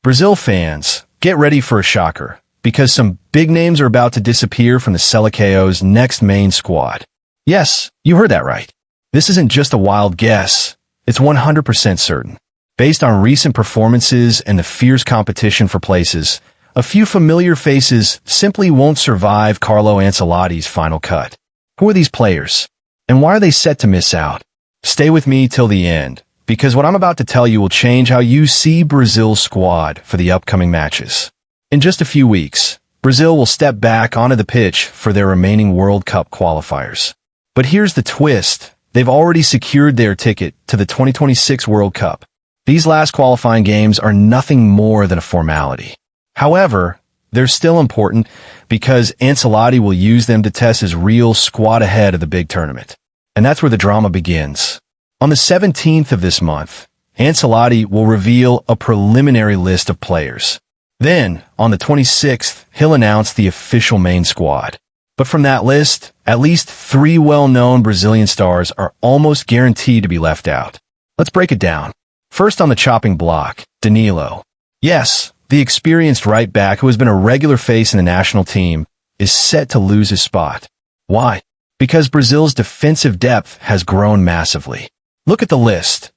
Brazil fans, get ready for a shocker, because some big names are about to disappear from the Seleção's next main squad. Yes, you heard that right. This isn't just a wild guess, it's 100% certain. Based on recent performances and the fierce competition for places, a few familiar faces simply won't survive Carlo Ancelotti's final cut. Who are these players? And why are they set to miss out? Stay with me till the end, because what I'm about to tell you will change how you see Brazil's squad for the upcoming matches. In just a few weeks, Brazil will step back onto the pitch for their remaining World Cup qualifiers. But here's the twist. They've already secured their ticket to the 2026 World Cup. These last qualifying games are nothing more than a formality. However, they're still important because Ancelotti will use them to test his real squad ahead of the big tournament. And that's where the drama begins. On the 17th of this month, Ancelotti will reveal a preliminary list of players. Then, on the 26th, he'll announce the official main squad. But from that list, at least 3 well-known Brazilian stars are almost guaranteed to be left out. Let's break it down. First on the chopping block, Danilo. Yes, the experienced right back who has been a regular face in the national team is set to lose his spot. Why? Because Brazil's defensive depth has grown massively. Look at the list.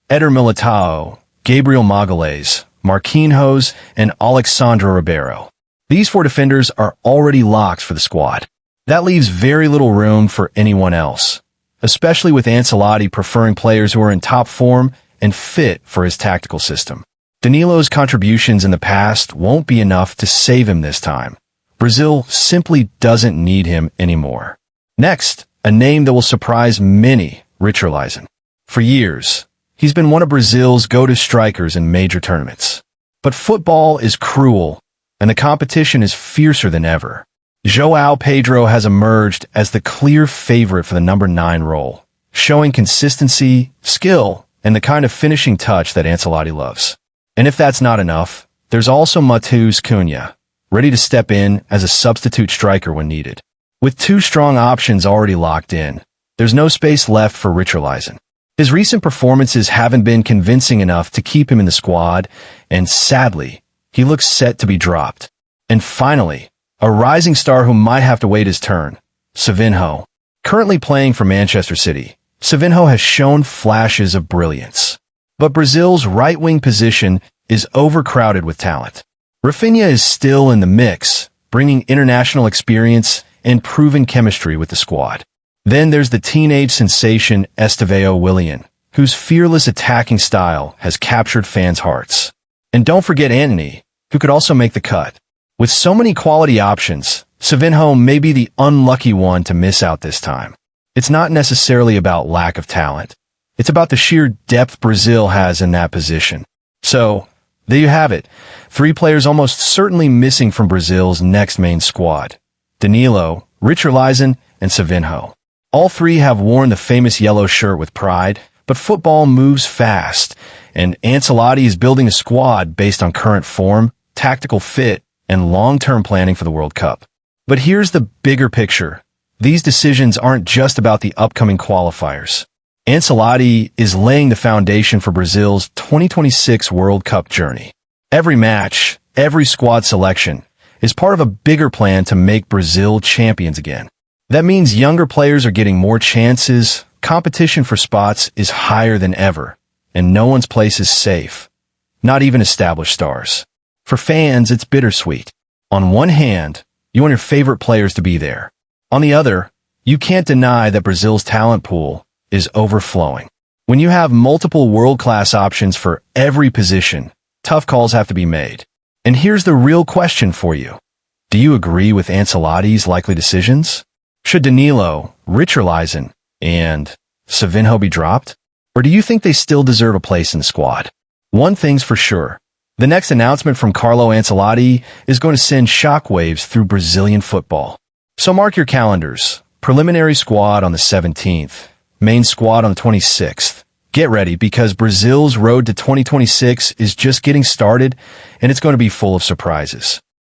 Eder Militao, Gabriel Magalhães, Marquinhos, and Alexandre Ribeiro. These 4 defenders are already locked for the squad. That leaves very little room for anyone else, especially with Ancelotti preferring players who are in top form and fit for his tactical system. Danilo's contributions in the past won't be enough to save him this time. Brazil simply doesn't need him anymore. Next, a name that will surprise many, Richarlison. For years, he's been one of Brazil's go-to strikers in major tournaments. But football is cruel, and the competition is fiercer than ever. João Pedro has emerged as the clear favorite for the number 9 role, showing consistency, skill, and the kind of finishing touch that Ancelotti loves. And if that's not enough, there's also Matheus Cunha, ready to step in as a substitute striker when needed. With 2 strong options already locked in, there's no space left for Richarlison. His recent performances haven't been convincing enough to keep him in the squad, and sadly, he looks set to be dropped. And finally, a rising star who might have to wait his turn, Savinho. Currently playing for Manchester City, Savinho has shown flashes of brilliance. But Brazil's right-wing position is overcrowded with talent. Rafinha is still in the mix, bringing international experience and proven chemistry with the squad. Then there's the teenage sensation Estevão Willian, whose fearless attacking style has captured fans' hearts. And don't forget Antony, who could also make the cut. With so many quality options, Savinho may be the unlucky one to miss out this time. It's not necessarily about lack of talent. It's about the sheer depth Brazil has in that position. So, there you have it. 3 players almost certainly missing from Brazil's next main squad. Danilo, Richarlison, and Savinho. All 3 have worn the famous yellow shirt with pride, but football moves fast, and Ancelotti is building a squad based on current form, tactical fit, and long-term planning for the World Cup. But here's the bigger picture. These decisions aren't just about the upcoming qualifiers. Ancelotti is laying the foundation for Brazil's 2026 World Cup journey. Every match, every squad selection, is part of a bigger plan to make Brazil champions again. That means younger players are getting more chances, competition for spots is higher than ever, and no one's place is safe. Not even established stars. For fans, it's bittersweet. On one hand, you want your favorite players to be there. On the other, you can't deny that Brazil's talent pool is overflowing. When you have multiple world-class options for every position, tough calls have to be made. And here's the real question for you. Do you agree with Ancelotti's likely decisions? Should Danilo, Richarlison, and Savinho be dropped? Or do you think they still deserve a place in the squad? One thing's for sure. The next announcement from Carlo Ancelotti is going to send shockwaves through Brazilian football. So mark your calendars. Preliminary squad on the 17th. Main squad on the 26th. Get ready because Brazil's road to 2026 is just getting started and it's going to be full of surprises.